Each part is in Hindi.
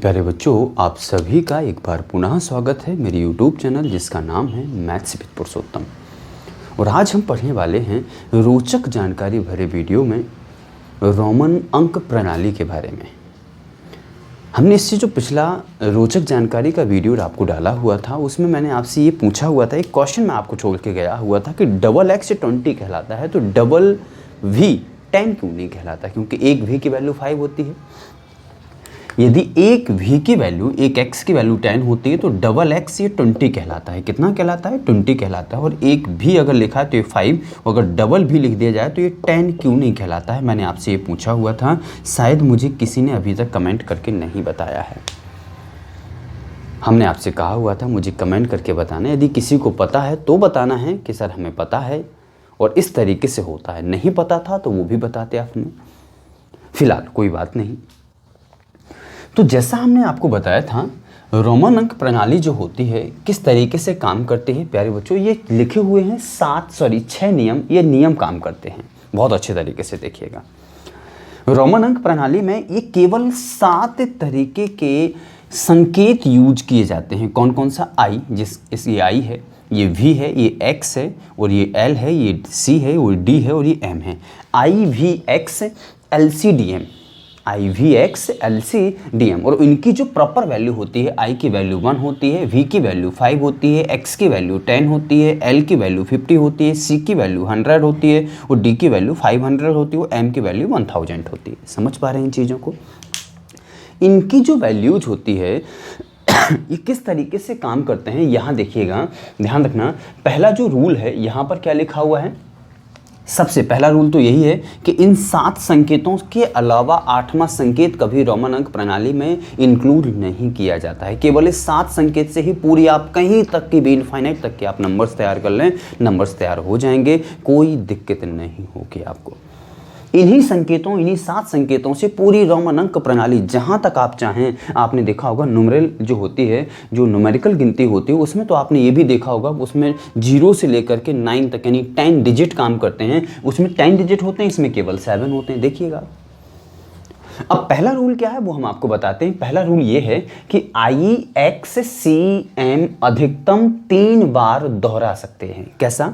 प्यारे बच्चों, आप सभी का एक बार पुनः स्वागत है मेरे YouTube चैनल जिसका नाम है मैथ्स विद पुरुषोत्तम। और आज हम पढ़ने वाले हैं रोचक जानकारी भरे वीडियो में रोमन अंक प्रणाली के बारे में। हमने इससे जो पिछला रोचक जानकारी का वीडियो आपको डाला हुआ था उसमें मैंने आपसे ये पूछा हुआ था, एक क्वेश्चन मैं आपको छोड़ के गया हुआ था कि डबल x 20 कहलाता है तो डबल v 10 क्यों नहीं कहलाता, क्योंकि एक v की वैल्यू 5 होती है। यदि एक v की वैल्यू, एक x की वैल्यू 10 होती है तो डबल x ये 20 कहलाता है। कितना कहलाता है? 20 कहलाता है। और एक v अगर लिखा है तो ये 5, अगर डबल v लिख दिया जाए तो ये 10 क्यों नहीं कहलाता है, मैंने आपसे ये पूछा हुआ था। शायद मुझे किसी ने अभी तक कमेंट करके नहीं बताया है। हमने आपसे कहा हुआ था मुझे कमेंट करके बताना, यदि किसी को पता है तो बताना है कि सर हमें पता है और इस तरीके से होता है। नहीं पता था तो वो भी बताते आपने, फिलहाल कोई बात नहीं। तो जैसा हमने आपको बताया था रोमन अंक प्रणाली जो होती है किस तरीके से काम करती है प्यारे बच्चों, ये लिखे हुए हैं 6 नियम। ये नियम काम करते हैं, बहुत अच्छे तरीके से देखिएगा। रोमन अंक प्रणाली में ये केवल 7 तरीके के संकेत यूज किए जाते हैं। कौन कौन सा? आई, ये आई है, ये वी है, ये एक्स है और ये एल है, ये सी है और डी है और ये एम है। I V X L C D M, I V X L C D M. और इनकी जो प्रॉपर वैल्यू होती है, आई की वैल्यू 1 होती है, वी की वैल्यू 5 होती है, एक्स की वैल्यू 10 होती है, एल की वैल्यू 50 होती है, सी की वैल्यू 100 होती है और डी की वैल्यू 500 होती है और एम की वैल्यू 1000 होती है। समझ पा रहे हैं इन चीज़ों को? इनकी जो वैल्यूज होती है ये किस तरीके से काम करते हैं यहाँ देखिएगा, ध्यान रखना। पहला जो रूल है यहाँ पर क्या लिखा हुआ है? सबसे पहला रूल तो यही है कि इन 7 संकेतों के अलावा 8वां संकेत कभी रोमन अंक प्रणाली में इंक्लूड नहीं किया जाता है। केवल इस 7 संकेत से ही पूरी आप कहीं तक की भी इनफाइनाइट तक के आप नंबर्स तैयार कर लें, नंबर्स तैयार हो जाएंगे, कोई दिक्कत नहीं होगी आपको। इन्हीं संकेतों, इन्हीं 7 संकेतों से पूरी रोमन अंक प्रणाली जहां तक आप चाहें, आपने देखा होगा न्यूमेरल जो होती है, जो न्यूमेरिकल गिनती होती है उसमें तो आपने ये भी देखा होगा, उसमें 0 से लेकर के 9 तक यानी 10 डिजिट काम करते हैं। उसमें 10 डिजिट होते हैं, इसमें केवल 7 होते हैं। देखिएगा अब पहला रूल क्या है वो हम आपको बताते हैं। पहला रूल ये है कि आई एक्स सी एम अधिकतम 3 बार दोहरा सकते हैं। कैसा?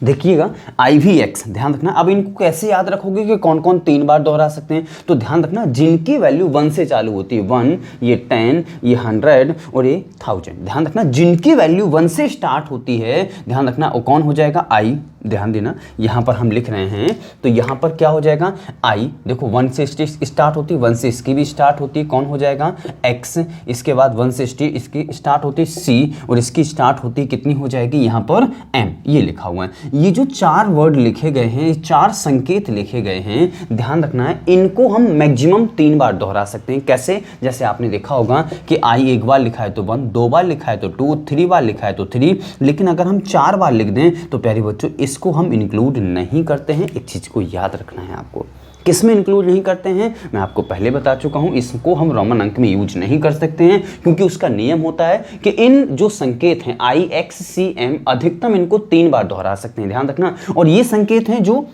देखिएगा आई वी एक्स, ध्यान रखना। अब इनको कैसे याद रखोगे कि कौन कौन 3 बार दोहरा सकते हैं? तो ध्यान रखना जिनकी वैल्यू 1 से चालू होती है, 1, ये 10, ये 100 और ये 1000। ध्यान रखना जिनकी वैल्यू 1 से स्टार्ट होती है, ध्यान रखना वो कौन हो जाएगा? आई। ध्यान देना यहाँ पर हम लिख रहे हैं तो यहाँ पर क्या हो जाएगा? आई। देखो 1 से स्टार्ट होती है, 1 से इसकी भी स्टार्ट होती है, कौन हो जाएगा? एक्स। इसके बाद 1 से इसकी स्टार्ट होती है सी और इसकी स्टार्ट होती है कितनी हो जाएगी यहाँ पर? एम। ये लिखा हुआ है। ये जो 4 वर्ड लिखे गए हैं, 4 संकेत लिखे गए हैं, ध्यान रखना है इनको हम मैक्सिमम 3 बार दोहरा सकते हैं। कैसे? जैसे आपने देखा होगा कि आई 1 बार लिखा है तो 1, 2 बार लिखा है तो 2, 3 बार लिखा है तो 3। लेकिन अगर हम 4 बार लिख दें तो प्यारे बच्चों इसको हम इंक्लूड नहीं करते हैं। एक चीज को याद रखना है आपको, किसमें इंक्लूड नहीं करते हैं मैं आपको पहले बता चुका हूं। इसको हम रोमन अंक में यूज नहीं कर सकते हैं क्योंकि उसका नियम होता है कि इन जो संकेत हैं आई एक्स सी एम अधिकतम इनको 3 बार दोहरा सकते हैं। ध्यान रखना। और ये संकेत हैं जो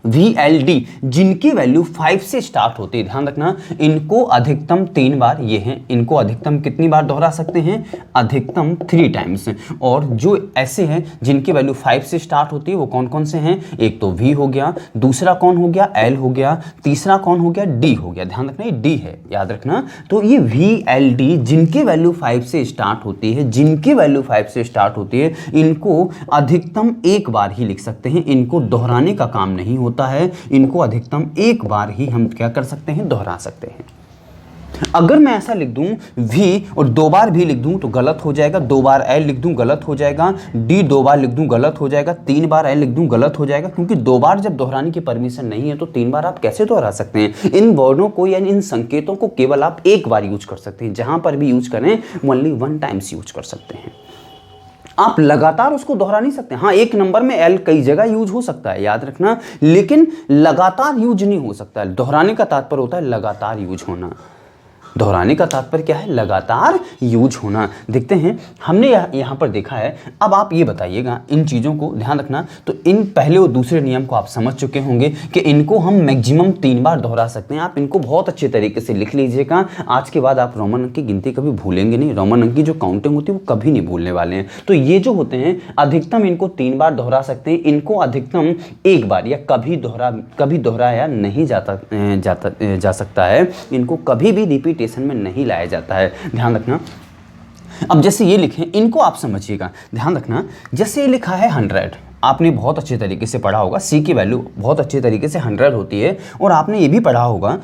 VLD जिनकी वैल्यू 5 से स्टार्ट होती है, ध्यान रखना इनको अधिकतम 3 बार, ये हैं, इनको अधिकतम कितनी बार दोहरा सकते हैं? अधिकतम 3 टाइम्स। और जो ऐसे हैं जिनकी वैल्यू 5 से स्टार्ट होती है वो कौन कौन से हैं? एक तो V हो गया, दूसरा कौन हो गया? L हो गया, तीसरा कौन हो गया? D हो गया। ध्यान रखना ये D है, याद रखना। तो ये VLD जिनकी वैल्यू 5 से स्टार्ट होती है, जिनकी वैल्यू 5 से स्टार्ट होती है, इनको अधिकतम 1 बार ही लिख सकते हैं। इनको दोहराने का काम नहीं होता है, इनको अधिकतम 1 बार ही हम क्या कर सकते हैं? दोहरा सकते हैं। अगर मैं ऐसा लिख दूं V और 2 बार भी लिख दूं तो गलत हो जाएगा, 2 बार L लिख दूं गलत हो जाएगा, D 2 बार लिख दूं गलत हो जाएगा, 3 बार L लिख दूं गलत हो जाएगा, क्योंकि 2 बार जब दोहराने की परमिशन नहीं है तो 3 बार आप कैसे दोहरा सकते हैं? इन वर्डों को यानी इन संकेतों को केवल आप 1 बार यूज कर सकते हैं। जहां पर भी यूज करें ओनली 1 टाइम्स यूज कर सकते हैं। आप लगातार उसको दोहरा नहीं सकते। हाँ, एक नंबर में एल कई जगह यूज हो सकता है, याद रखना, लेकिन लगातार यूज नहीं हो सकता है। दोहराने का तात्पर्य होता है लगातार यूज होना। दोहराने का तात्पर्य क्या है? लगातार यूज होना। देखते हैं हमने यहाँ पर देखा है। अब आप ये बताइएगा, इन चीज़ों को ध्यान रखना। तो इन पहले और दूसरे नियम को आप समझ चुके होंगे कि इनको हम मैक्सिमम 3 बार दोहरा सकते हैं। आप इनको बहुत अच्छे तरीके से लिख लीजिएगा। आज के बाद आप रोमन अंक की गिनती कभी भूलेंगे नहीं। रोमन अंक की जो काउंटिंग होती है वो कभी नहीं भूलने वाले हैं। तो ये जो होते हैं अधिकतम इनको 3 बार दोहरा सकते हैं। इनको अधिकतम 1 बार या कभी दोहराया नहीं जा सकता है। इनको कभी भी रिपीटेशन में नहीं लाया जाता है, ध्यान रखना। अब जैसे ये लिखें, इनको आप समझिएगा, ध्यान रखना। जैसे ये लिखा है 100, आपने बहुत अच्छे तरीके से पढ़ा होगा। सी की वैल्यू बहुत अच्छे तरीके से 100 होती है। और आपने ये भी पढ़ा होगा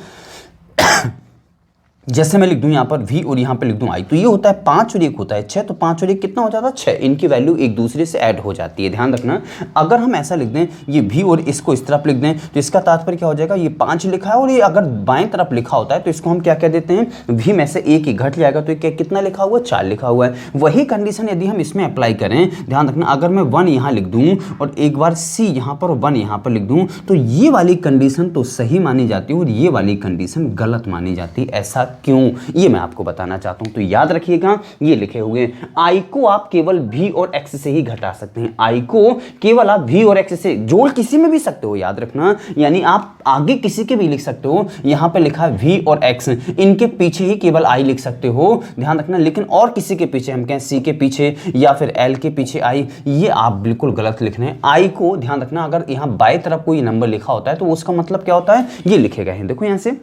जैसे मैं लिख दूं यहाँ पर v और यहाँ पे लिख दूं i, तो ये होता है 5 और 1 होता है 6, तो 5 और 1 कितना हो जाता है? 6। इनकी वैल्यू एक दूसरे से ऐड हो जाती है, ध्यान रखना। अगर हम ऐसा लिख दें, ये v और इसको इस तरफ लिख दें, तो इसका तात्पर्य क्या हो जाएगा? ये 5 लिखा है और ये अगर बाएं तरफ लिखा होता है तो इसको हम क्या कह देते हैं? v में से 1 ही घट जाएगा, तो ये कितना लिखा हुआ है? 4 लिखा हुआ है। वही कंडीशन यदि हम इसमें अप्लाई करें, ध्यान रखना, अगर मैं 1 यहाँ लिख दूँ और एक बार c यहाँ पर और 1 यहाँ पर लिख दूँ, तो ये वाली कंडीशन तो सही मानी जाती है और ये वाली कंडीशन गलत मानी जाती है। ऐसा क्यों, ये मैं आपको बताना चाहता हूं। तो याद रखिएगा, ये लिखे हुए i को आप केवल v और x से ही घटा सकते हैं। i को केवल आप v और x से जोड़ किसी में भी सकते हो, याद रखना। यानी आप आगे किसी के भी लिख सकते हो। यहां पे लिखा है v और x, इनके पीछे ही केवल i लिख सकते हो, ध्यान रखना। लेकिन और किसी के पीछे, हम कहें c के पीछे या फिर l के पीछे i, ये आप बिल्कुल गलत लिख रहे हैं। i को ध्यान रखना, अगर यहां बाएं तरफ कोई नंबर लिखा होता है तो उसका मतलब क्या होता है? ये लिखे गए हैं। देखो यहां से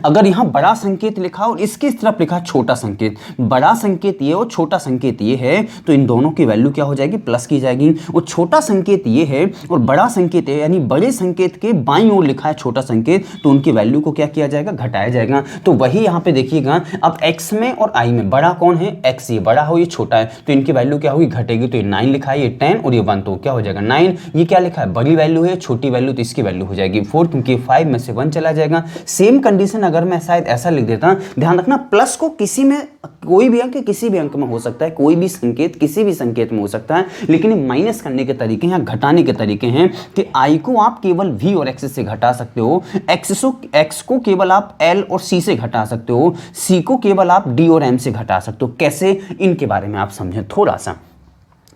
अगर यहां बड़ा संकेत लिखा और इसके इस तरफ लिखा छोटा संकेत, बड़ा संकेत ये और छोटा संकेत ये है, तो इन दोनों की वैल्यू क्या हो जाएगी? प्लस की जाएगी। और छोटा संकेत ये है और बड़ा संकेत है, यानी बड़े संकेत के बाईं ओर लिखा है छोटा संकेत, तो उनकी वैल्यू को क्या किया जाएगा? घटाया जाएगा। तो वही यहां पे देखिएगा, अब x में और i में बड़ा कौन है? x। ये बड़ा हो, ये छोटा है, तो इनकी वैल्यू क्या होगी? घटेगी। तो ये 9 लिखा है, ये 10 और ये 1, तो क्या हो जाएगा? 9। ये क्या लिखा है? बड़ी वैल्यू है, छोटी वैल्यू, तो इसकी वैल्यू हो जाएगी 4, क्योंकि 5 में से 1 चला जाएगा। सेम कंडीशन अगर मैं शायद ऐसा लिख देता, ध्यान रखना, प्लस को किसी में, कोई भी अंक किसी भी अंक में हो सकता है, कोई भी संकेत किसी भी संकेत में हो सकता है, लेकिन माइनस करने के तरीके हैं, घटाने के तरीके हैं कि i को आप केवल v और x से घटा सकते हो, x को केवल आप l और c से घटा सकते हो, c को केवल आप d और m से घटा सकते हो। कैसे, इनके बारे में आप समझें थोड़ा सा,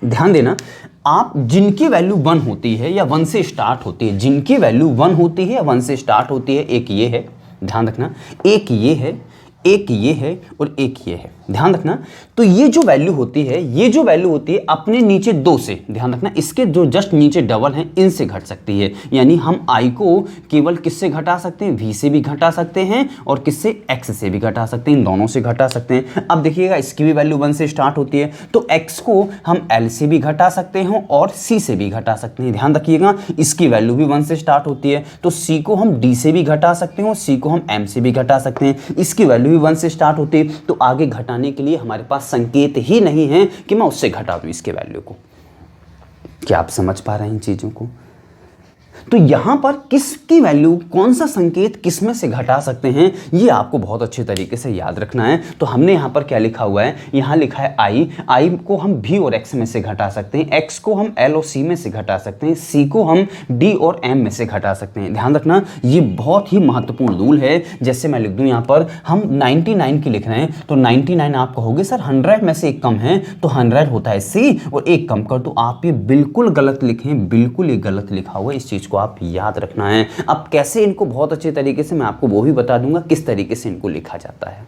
ध्यान देना। आप जिनकी वैल्यू 1 होती है या 1 से स्टार्ट होती है, जिनकी वैल्यू 1 होती है या 1 से स्टार्ट होती है, एक ये है, ध्यान रखना, एक ये है, एक ये है और एक ये है, ध्यान रखना। तो ये जो वैल्यू होती है, ये जो वैल्यू होती है अपने नीचे 2 से, ध्यान रखना, इसके जो जस्ट नीचे डबल हैं इनसे घट सकती है। यानी हम i को केवल किससे घटा सकते हैं? v से भी घटा सकते हैं और किससे? x से भी घटा सकते हैं, इन दोनों से घटा सकते हैं। अब देखिएगा, इसकी भी वैल्यू 1 से स्टार्ट होती है, तो x को हम l से भी घटा सकते हैं और c से भी घटा सकते हैं। ध्यान रखिएगा, इसकी वैल्यू भी 1 से स्टार्ट होती है, तो c को हम d से भी घटा सकते हैं और c को हम m से भी घटा सकते हैं। इसकी वैल्यू भी 1 से स्टार्ट होती है, तो आगे घटाने के लिए हमारे पास संकेत ही नहीं है कि मैं उससे घटा दूं इसके वैल्यू को। क्या आप समझ पा रहे हैं इन चीजों को? तो यहां पर किसकी वैल्यू, कौन सा संकेत किस में से घटा सकते हैं, ये आपको बहुत अच्छे तरीके से याद रखना है। तो हमने यहां पर क्या लिखा हुआ है? यहां लिखा है i को हम v और x में से घटा सकते हैं, x को हम l और c में से घटा सकते हैं, c को हम d और m में से घटा सकते हैं। ध्यान रखना, ये बहुत ही महत्वपूर्ण रूल है। जैसे मैं लिख दूं यहां पर हम 99 की लिख रहे हैं, तो 99 आप कहोगे सर 100 में से एक कम है, तो 100 होता है c और एक कम कर दो। आप ये बिल्कुल गलत लिखें, बिल्कुल ये गलत लिखा हुआ है, इस चीज को आप याद रखना है। अब कैसे इनको बहुत अच्छे तरीके से मैं आपको वो भी बता दूंगा किस तरीके से इनको लिखा जाता है।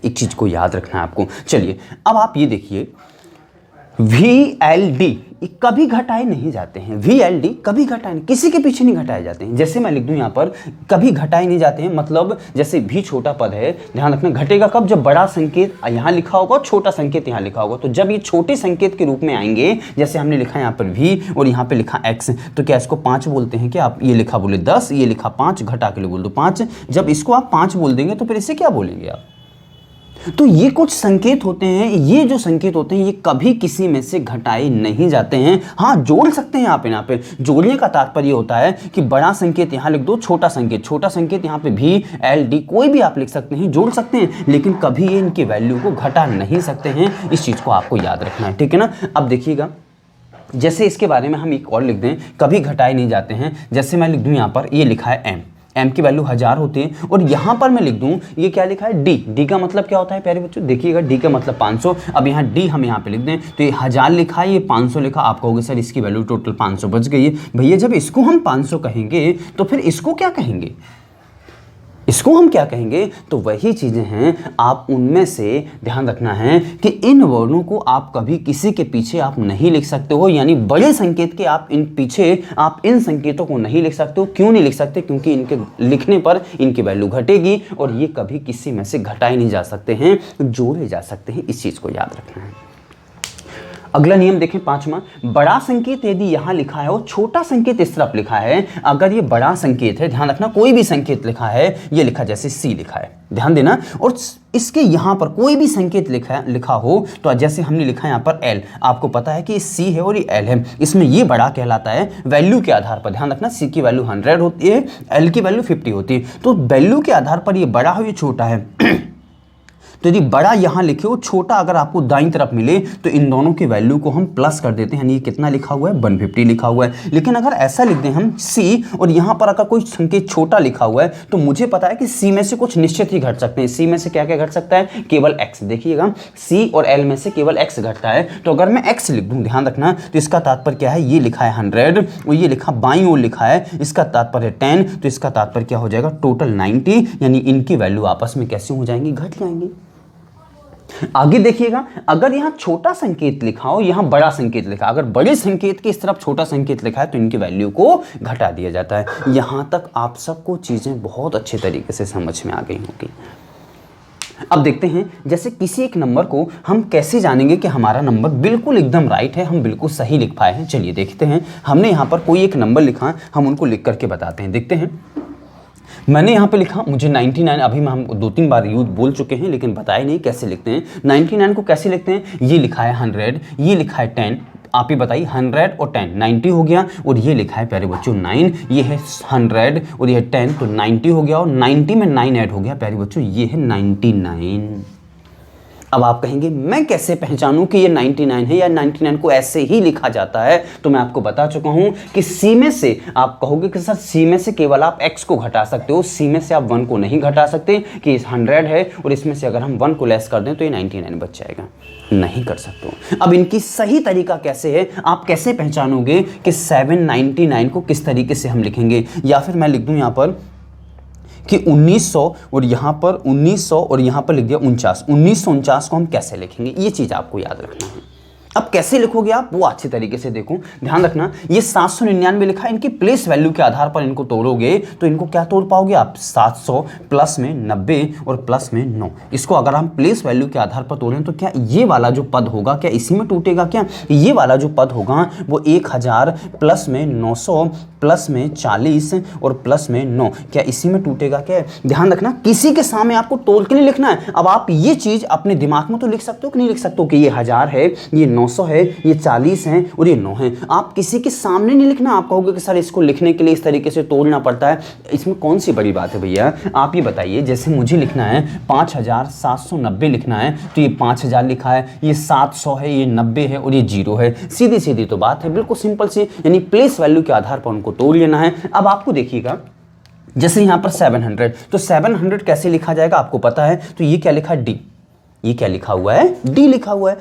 एक चीज को याद रखना है आपको। चलिए अब आप ये देखिए, VLD कभी घटाए नहीं जाते हैं, VLD कभी घटाए नहीं, किसी के पीछे नहीं घटाए जाते हैं। जैसे मैं लिख दूं यहाँ पर कभी घटाए नहीं जाते हैं, मतलब जैसे V छोटा पद है, ध्यान रखना, घटेगा कब? जब बड़ा संकेत यहाँ लिखा होगा, छोटा संकेत यहाँ लिखा होगा। तो जब ये छोटे संकेत के रूप में आएंगे, जैसे हमने लिखा यहाँ पर V और यहाँ पे लिखा X, तो क्या इसको 5 बोलते हैं? क्या आप ये लिखा बोले 10, ये लिखा 5, घटा के लिए बोल दो 5। जब इसको आप 5 बोल देंगे तो फिर इसे क्या बोलेंगे आप? तो ये कुछ संकेत होते हैं, ये जो संकेत होते हैं ये कभी किसी में से घटाए नहीं जाते हैं। हाँ, जोड़ सकते हैं आप यहाँ पे। जोड़ने का तात्पर्य होता है कि बड़ा संकेत यहाँ लिख दो, छोटा संकेत यहाँ पे भी, एल डी कोई भी आप लिख सकते हैं, जोड़ सकते हैं, लेकिन कभी ये इनकी वैल्यू को घटा नहीं सकते हैं। इस चीज़ को आपको याद रखना है, ठीक है ना। अब देखिएगा, जैसे इसके बारे में हम एक और लिख दें, कभी घटाए नहीं जाते हैं। जैसे मैं लिख दूँ यहाँ पर, ये लिखा है एम, m की वैल्यू 1000 होती है। और यहाँ पर मैं लिख दूँ, ये क्या लिखा है, d का मतलब क्या होता है प्यारे बच्चों, देखिएगा d का मतलब 500। अब यहाँ d हम यहाँ पे लिख दें तो ये 1000 लिखा है, ये 500 लिखा। आप कहोगे सर इसकी वैल्यू टोटल 500 बच गई है। भैया जब इसको हम 500 कहेंगे तो फिर इसको क्या कहेंगे, इसको हम क्या कहेंगे, तो वही चीजें हैं। आप उनमें से ध्यान रखना है कि इन वर्णों को आप कभी किसी के पीछे आप नहीं लिख सकते हो, यानी बड़े संकेत के आप इन पीछे आप इन संकेतों को नहीं लिख सकते हो। क्यों नहीं लिख सकते, क्योंकि इनके लिखने पर इनकी वैल्यू घटेगी और ये कभी किसी में से घटाए नहीं जा सकते हैं, जोड़े जा सकते हैं। इस चीज को याद रखना है। अगला नियम देखें 5वां, बड़ा संकेत यदि यहां लिखा है और छोटा संकेत इस तरफ लिखा है, अगर ये बड़ा संकेत है, ध्यान रखना कोई भी संकेत लिखा है, ये लिखा जैसे C लिखा है, ध्यान देना, और इसके यहां पर कोई भी संकेत लिखा हो, तो जैसे हमने लिखा है यहां पर L, आपको पता है कि C है और ये L है, इसमें ये बड़ा कहलाता है वैल्यू के आधार पर। ध्यान रखना C की वैल्यू 100 होती है, L की वैल्यू 50 होती है, तो वैल्यू के आधार पर ये बड़ा हो, ये छोटा है। तो यदि बड़ा यहां लिखे हो, छोटा अगर आपको दाईं तरफ मिले, तो इन दोनों की वैल्यू को हम प्लस कर देते हैं, यानी ये कितना लिखा हुआ है, 150 लिखा हुआ है। लेकिन अगर ऐसा लिख दें हम C और यहां पर अगर कोई संकेत छोटा लिखा हुआ है, तो मुझे पता है कि C में से कुछ निश्चित ही घट सकते हैं। C में से क्या क्या घट सकता है, केवल X। देखिएगा C और L में से केवल X घटता है, तो अगर मैं X लिख दूं, ध्यान रखना, तो इसका तात्पर्य क्या है, ये लिखा है 100 और ये लिखा बाईं ओर लिखा है, इसका तात्पर्य 10, तो इसका तात्पर्य क्या हो जाएगा, टोटल 90, यानी इनकी वैल्यू आपस में कैसे हो जाएंगी, घट जाएंगी। आगे देखिएगा, अगर यहां छोटा संकेत लिखा हो, यहां बड़ा संकेत लिखा, अगर बड़े संकेत के इस तरफ छोटा संकेत लिखा है, तो इनकी वैल्यू को घटा दिया जाता है। यहां तक आप सबको चीजें बहुत अच्छे तरीके से समझ में आ गई होंगी। अब देखते हैं, जैसे किसी एक नंबर को हम कैसे जानेंगे कि हमारा नंबर बिल्कुल एकदम राइट है, हम बिल्कुल सही लिख पाए हैं। चलिए देखते हैं, हमने यहां पर कोई एक नंबर लिखा, हम उनको लिख करके बताते हैं। देखते हैं, मैंने यहाँ पे लिखा, मुझे 99, अभी हम 2-3 बार यूज बोल चुके हैं लेकिन बताए नहीं कैसे लिखते हैं। 99 को कैसे लिखते हैं, ये लिखा है 100, ये लिखा है 10, आप ही बताइए, 100 और 10, 90 हो गया। और ये लिखा है प्यारे बच्चों 9, ये है 100 और ये है 10, तो 90 हो गया, और 90 में 9 ऐड हो गया प्यारे बच्चों, ये है 99। अब आप कहेंगे मैं कैसे पहचानूं कि ये 99 है या 99 को ऐसे ही लिखा जाता है, तो मैं आपको बता चुका हूं कि C में से आप कहोगे कि सर C में से केवल आप X को घटा सकते हो, C में से आप 1 को नहीं घटा सकते, कि 100 है और इसमें से अगर हम 1 को लेस कर दें तो ये 99 बच जाएगा, नहीं कर सकते हो। अब इनकी सही तरीका कैसे है, आप कैसे पहचानोगे कि 799 को किस तरीके से हम लिखेंगे, या फिर मैं लिख दूं यहां पर कि 1900 और यहाँ पर 1900 और यहाँ पर लिख दिया 49, 1949 को हम कैसे लिखेंगे, ये चीज़ आपको याद रखना है। अब कैसे लिखोगे आप, वो अच्छी तरीके से देखो, ध्यान रखना, ये 799 लिखा है, इनकी प्लेस वैल्यू के आधार पर इनको तोड़ोगे तो इनको क्या तोड़ पाओगे आप, 700 प्लस में 90 और प्लस में 9। इसको अगर हम प्लेस वैल्यू के आधार पर तोड़ें तो क्या ये वाला जो पद होगा, क्या इसी में टूटेगा, क्या ये वाला जो पद होगा वो 1000 प्लस में 900 प्लस में 40 और प्लस में 9, क्या इसी में टूटेगा क्या। ध्यान रखना, किसी के सामने आपको तोड़ के नहीं लिखना है। अब आप ये चीज अपने दिमाग में तो लिख सकते हो कि नहीं लिख सकते हो कि ये 1000 है, ये 900 है, ये 40 है और ये 9 है। आप किसी के सामने नहीं लिखना। आप कहोगे कि सर इसको लिखने के लिए इस तरीके से तोड़ना पड़ता है, इसमें कौन सी बड़ी बात है भैया। आप ये बताइए, जैसे मुझे लिखना है 5790 लिखना है, तो ये 5000 लिखा है, ये 700 है, ये 90 है और ये 0 है। सीधी सीधी तो बात है, बिल्कुल सिंपल सी, यानी प्लेस वैल्यू के आधार पर उनको तोड़ लेना है। अब आपको देखिएगा, जैसे यहां पर 700, तो 700 कैसे लिखा जाएगा आपको पता है, तो ये क्या लिखा है, डी, ये क्या लिखा हुआ है, डी लिखा हुआ है।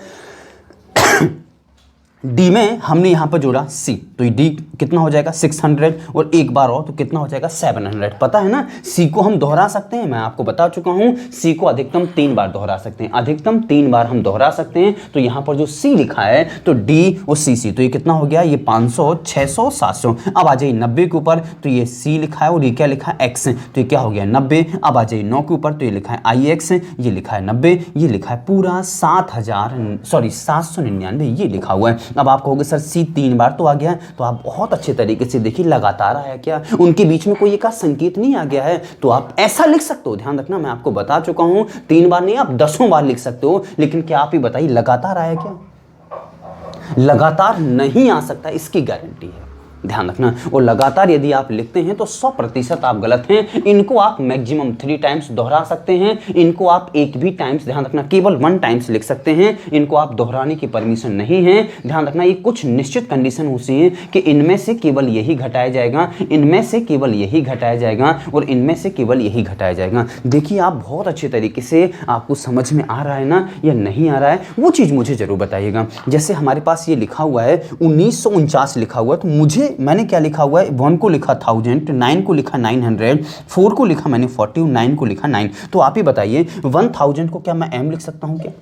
डी में हमने यहां पर जोड़ा सी, तो डी कितना हो जाएगा 600, और एक बार और तो कितना हो जाएगा 700। पता है ना, सी को हम दोहरा सकते हैं, मैं आपको बता चुका हूं, सी को अधिकतम 3 बार दोहरा सकते हैं, अधिकतम 3 बार हम दोहरा सकते हैं। तो यहां पर जो सी लिखा है तो डी और सी, तो ये कितना हो गया, ये 500, 600, 700। अब आ जाइए 90 के ऊपर, तो ये सी लिखा है और ये क्या लिखा है एक्स, तो ये क्या हो गया 90। अब आ जाइए 9 के ऊपर, तो ये लिखा है आई एक्स, ये लिखा है 90, ये लिखा है पूरा 799 ये लिखा हुआ है। अब आप कहोगे सर सी 3 बार तो आ गया है, तो आप बहुत अच्छे तरीके से देखिए लगातार आया क्या, उनके बीच में कोई एक संकेत नहीं आ गया है, तो आप ऐसा लिख सकते हो। ध्यान रखना, मैं आपको बता चुका हूं 3 बार नहीं, आप 10 बार लिख सकते हो, लेकिन क्या आप ही बताइए लगातार आया क्या, लगातार नहीं आ सकता, इसकी गारंटी है। ध्यान रखना। और लगातार यदि आप लिखते हैं तो 100% आप गलत हैं। इनको आप मैक्सिमम 3 टाइम्स दोहरा सकते हैं, इनको आप 8 भी टाइम्स, ध्यान रखना, केवल 1 टाइम्स लिख सकते हैं, इनको आप दोहराने की परमिशन नहीं है। ध्यान रखना, ये कुछ निश्चित कंडीशन होती है कि इनमें से केवल यही घटाया जाएगा, इनमें से केवल यही घटाया जाएगा और इनमें से केवल यही घटाया जाएगा। देखिए आप बहुत अच्छे तरीके से, आपको समझ में आ रहा है ना या नहीं आ रहा है, वो चीज़ मुझे ज़रूर बताइएगा। जैसे हमारे पास ये लिखा हुआ है 1949 लिखा हुआ है, तो मैंने क्या लिखा हुआ है, 1 को लिखा 1000, 9 को लिखा 900, 4 को लिखा मैंने 40, 9 को लिखा 9। तो आप ही बताइए 1000 को क्या मैं m लिख सकता हूँ क्या?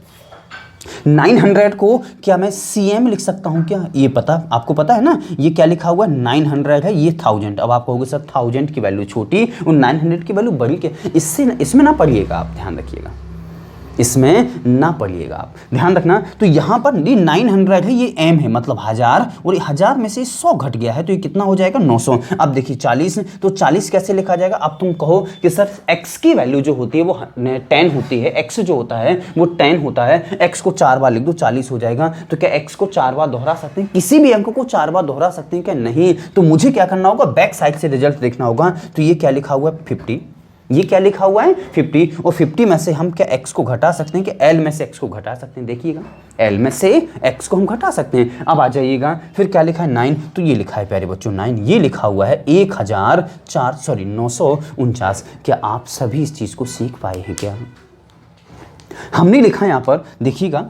900 को क्या मैं cm लिख सकता हूँ क्या? ये आपको पता है ना, ये क्या लिखा हुआ है, 900 है, ये 1000। अब आप कहोगे सर 1000 की वैल्यू छोटी और 900 की वैल्यू बड़ी, क्या इसमें ना पढ़िएगा आप, ध्यान रखिएगा, इसमें ना पढ़िएगा आप, ध्यान रखना। तो यहाँ पर ये 900 है, ये m है, मतलब 1000, और 1000 में से 100 घट गया है तो ये कितना हो जाएगा, 900। अब देखिए 40, तो 40 कैसे लिखा जाएगा? अब तुम कहो कि सर x की वैल्यू जो होती है वो 10 होती है, x जो होता है वो 10 होता है, x को 4 बार लिख दो 40 हो जाएगा। तो क्या x को 4 बार दोहरा सकते हैं, किसी भी अंक को 4 बार दोहरा सकते हैं क्या? नहीं। तो मुझे क्या करना होगा, बैक साइड से रिजल्ट देखना होगा। तो ये क्या लिखा हुआ है, 50, ये क्या लिखा हुआ है, 50, और 50 में से हम क्या x को घटा सकते हैं कि l में से x को घटा सकते हैं? देखिएगा, l में से x को हम घटा सकते हैं। अब आ जाइएगा, फिर क्या लिखा है, 9, तो ये लिखा है प्यारे बच्चों 9, ये लिखा हुआ है 949। क्या आप सभी इस चीज़ को सीख पाए हैं क्या? हमने लिखा यहाँ पर, देखिएगा,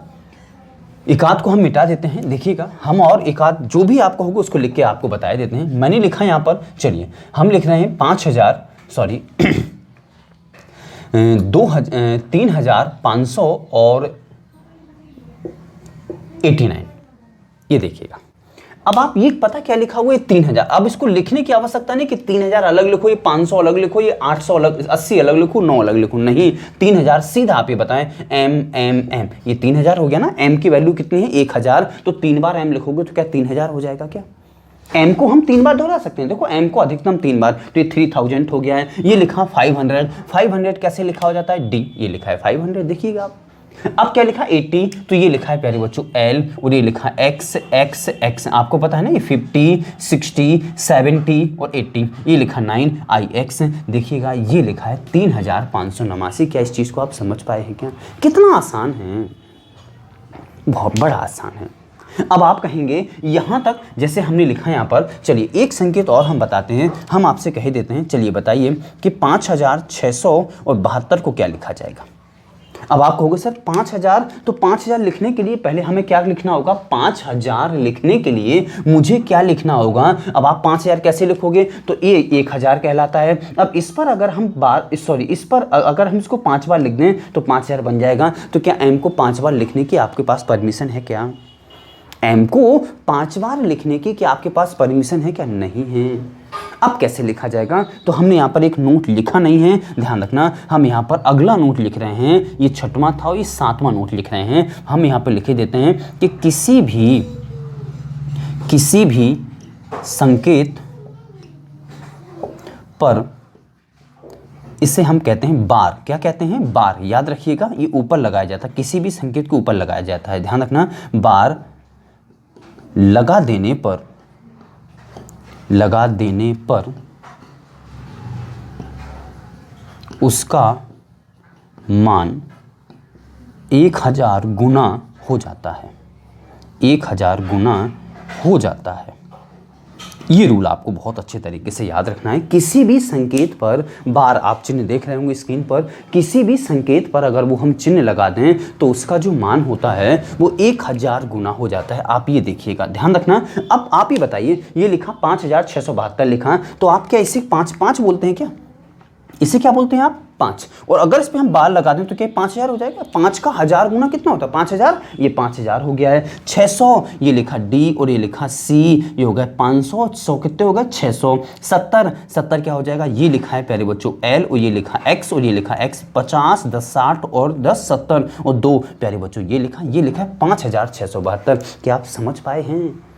एकाध को हम मिटा देते हैं, देखिएगा, हम और एकाध जो भी आपको होगा उसको लिख के आपको बता देते हैं। मैंने लिखा यहाँ पर, चलिए हम लिख रहे हैं 3500 और 89, ये देखिएगा। अब आप ये पता क्या लिखा हुआ है, 3000। अब इसको लिखने की आवश्यकता नहीं कि 3000 अलग लिखो, ये 500 अलग लिखो, ये 800 अलग, 80 अलग लिखो, 9 अलग लिखो, नहीं, 3000 सीधा आप ये बताएं, m, ये 3000 हो गया ना, m की वैल्यू कितनी है, 1000, तो 3 बार m लिखोगे तो क्या 3000 हो जाएगा क्या? m को हम 3 बार दोहरा सकते हैं, देखो m को अधिकतम 3 बार, तो ये 3000 हो गया है। ये लिखा 500 कैसे लिखा हो जाता है, d, ये लिखा है 500, देखिएगा आप। अब क्या लिखा 80, तो ये लिखा है प्यारे बच्चों l, और ये लिखा x, आपको पता है ना, ये 50, 60, 70 और 80, ये लिखा 9 ix, देखिएगा ये लिखा है 3589। क्या इस चीज़ को आप समझ पाए हैं क्या? कितना आसान है, बहुत बड़ा आसान है। अब आप कहेंगे यहाँ तक जैसे हमने लिखा यहाँ पर, चलिए एक संकेत और हम बताते हैं, हम आपसे कह देते हैं, चलिए बताइए कि 5672 को क्या लिखा जाएगा? अब आप कहोगे सर 5000, तो 5000 लिखने के लिए पहले हमें क्या लिखना होगा, 5000 लिखने के लिए मुझे क्या लिखना होगा? अब आप 5000 कैसे लिखोगे, तो ये 1000 कहलाता है। अब इस पर अगर हम इस पर अगर हम इसको 5 बार लिख दें तो 5000 बन जाएगा। तो क्या m को 5 बार लिखने की आपके पास परमिशन है क्या? m को 5 बार लिखने की क्या आपके पास परमिशन है क्या? नहीं है। अब कैसे लिखा जाएगा? तो हमने यहाँ पर एक नोट लिखा नहीं है, ध्यान रखना, हम यहाँ पर अगला नोट लिख रहे हैं, ये 6वां था और ये 7वां नोट लिख रहे हैं। हम यहाँ पर लिखे देते हैं कि किसी भी संकेत पर, इसे हम कहते हैं बार, क्या कहते हैं, बार, याद रखिएगा, ये ऊपर लगाया जाता है, किसी भी संकेत के ऊपर लगाया जाता है, ध्यान रखना, बार लगा देने पर उसका मान 1000 गुना हो जाता है, 1000 गुना हो जाता है। ये रूल आपको बहुत अच्छे तरीके से याद रखना है। किसी भी संकेत पर, बार आप चिन्ह देख रहे होंगे स्क्रीन पर, किसी भी संकेत पर अगर वो हम चिन्ह लगा दें तो उसका जो मान होता है वो 1000 गुना हो जाता है। आप ये देखिएगा, ध्यान रखना। अब आप ही बताइए, ये लिखा 5672 लिखा, तो आप क्या इसे 5 बोलते हैं क्या? इसे क्या बोलते हैं आप? 5। और अगर इस पे हम बार लगा दें तो क्या 5000 हो जाएगा? 5 का 1000 गुना कितना होता है? 5000, ये 5000 हो गया है। 600, ये लिखा D और ये लिखा C, ये हो गया 500, 100 कितने हो गए? 600। 70 क्या हो जाएगा? ये लिखा है प्यारे बच्चों L और ये लिखा X और ये लिखा X। 50, 10 60 और 10 70 और 2 प्यारे बच्चों ये लिखा है 5672। क्या आप समझ पाए हैं?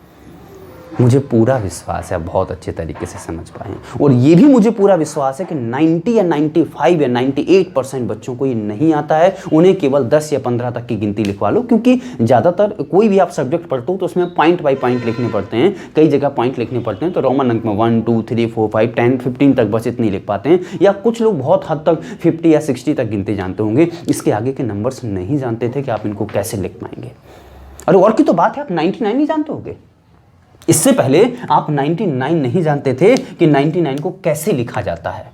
मुझे पूरा विश्वास है आप बहुत अच्छे तरीके से समझ पाए हैं। और ये भी मुझे पूरा विश्वास है कि 90 या 95 या 98% बच्चों को ये नहीं आता है। उन्हें केवल 10 या 15 तक की गिनती लिखवा लो, क्योंकि ज़्यादातर कोई भी आप सब्जेक्ट पढ़ते हो तो उसमें पॉइंट बाई पॉइंट लिखने पड़ते हैं, कई जगह पॉइंट लिखने पड़ते हैं। तो रोमन अंक में 1 2 3 4 5 10 15 तक बस इतनी लिख पाते हैं, या कुछ लोग बहुत हद तक 50 या 60 तक गिनती जानते होंगे। इसके आगे के नंबर्स नहीं जानते थे कि आप इनको कैसे लिख पाएंगे। अरे और की तो बात है, आप 99 नहीं जानते होंगे। इससे पहले आप 99 नहीं जानते थे कि 99 को कैसे लिखा जाता है।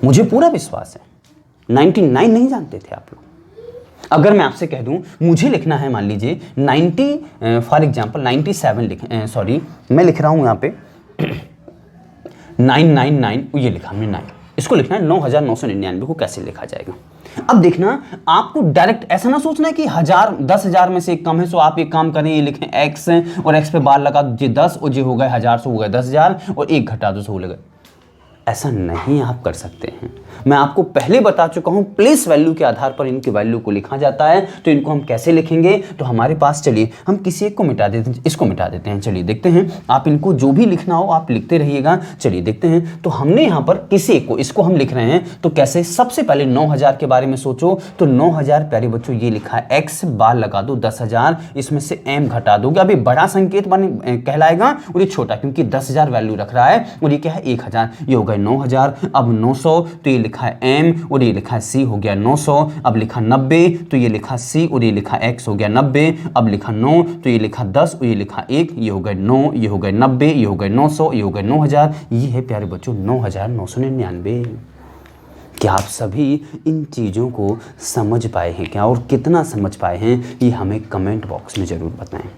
मुझे पूरा विश्वास है 99 नहीं जानते थे आप लोग। अगर मैं आपसे कह दूं मुझे लिखना है, मान लीजिए 90 फॉर एग्जांपल 97 सॉरी मैं लिख रहा हूं यहां पे 999, ये लिखा हमने 9, इसको लिखना है 9999 को कैसे लिखा जाएगा। अब देखना, आपको डायरेक्ट ऐसा ना सोचना है कि 1000 10,000 में से एक कम है, सो आप एक काम करें, ये लिखें x और x पे बार लगा दो 10 और जो हो गए 1000 से हो गए 10,000 और एक घटा दो सो हो गए। ऐसा नहीं आप कर सकते हैं। मैं आपको पहले बता चुका हूं, प्लेस वैल्यू के आधार पर इनकी वैल्यू को लिखा जाता है। तो इनको हम कैसे लिखेंगे, तो हमारे पास चलिए हम किसी एक को मिटा देते हैं, इसको मिटा देते हैं। चलिए देखते हैं, आप इनको जो भी लिखना हो आप लिखते रहिएगा। चलिए देखते हैं, तो हमने यहाँ पर किसी एक को, इसको हम लिख रहे हैं तो कैसे, सबसे पहले 9000 के बारे में सोचो। तो 9000 प्यारे बच्चों ये लिखा है x, बार लगा दो 10,000, इसमें से m घटा दोगे। अभी बड़ा संकेत बने कहलाएगा और ये छोटा, क्योंकि 10,000 वैल्यू रख रहा है और ये क्या है 1000, ये हो गए 9000। अब 900 तो ये लिखा है m और ये लिखा है c, हो गया 900। अब लिखा 90 तो ये लिखा c और ये लिखा x, हो गया 90। अब लिखा 9 तो ये लिखा 10 और ये लिखा 1, ये हो गए 9, ये हो गए 90, ये हो गए 900, ये हो गए 9000। ये है प्यारे बच्चों 9999। क्या आप सभी इन चीज़ों को समझ पाए हैं क्या, और कितना समझ पाए हैं ये हमें कमेंट बॉक्स में ज़रूर बताएं।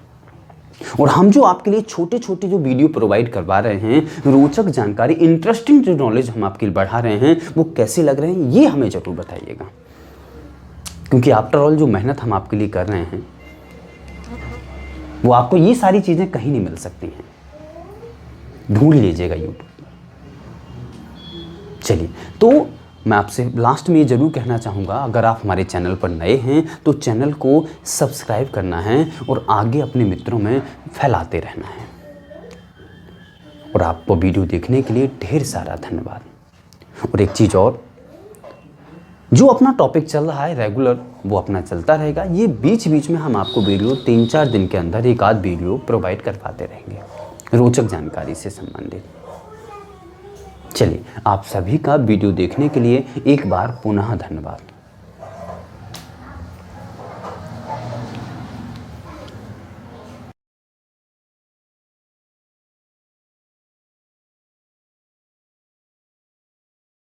और हम जो आपके लिए छोटे छोटे जो वीडियो प्रोवाइड करवा रहे हैं, रोचक जानकारी, इंटरेस्टिंग जो नॉलेज हम आपके लिए बढ़ा रहे हैं, वो कैसे लग रहे हैं ये हमें ज़रूर बताइएगा। क्योंकि आफ्टर ऑल जो मेहनत हम आपके लिए कर रहे हैं वो आपको ये सारी चीज़ें कहीं नहीं मिल सकती हैं, ढूंढ लीजिएगा यूट्यूब। चलिए, तो मैं आपसे लास्ट में ये ज़रूर कहना चाहूँगा, अगर आप हमारे चैनल पर नए हैं तो चैनल को सब्सक्राइब करना है और आगे अपने मित्रों में फैलाते रहना है। और आपको वीडियो देखने के लिए ढेर सारा धन्यवाद। और एक चीज़ और, जो अपना टॉपिक चल रहा है रेगुलर वो अपना चलता रहेगा। ये बीच बीच में हम आपको वीडियो 3-4 दिन के अंदर एक आध वीडियो प्रोवाइड करवाते रहेंगे रोचक जानकारी से संबंधित। चलिए, आप सभी का वीडियो देखने के लिए एक बार पुनः धन्यवाद।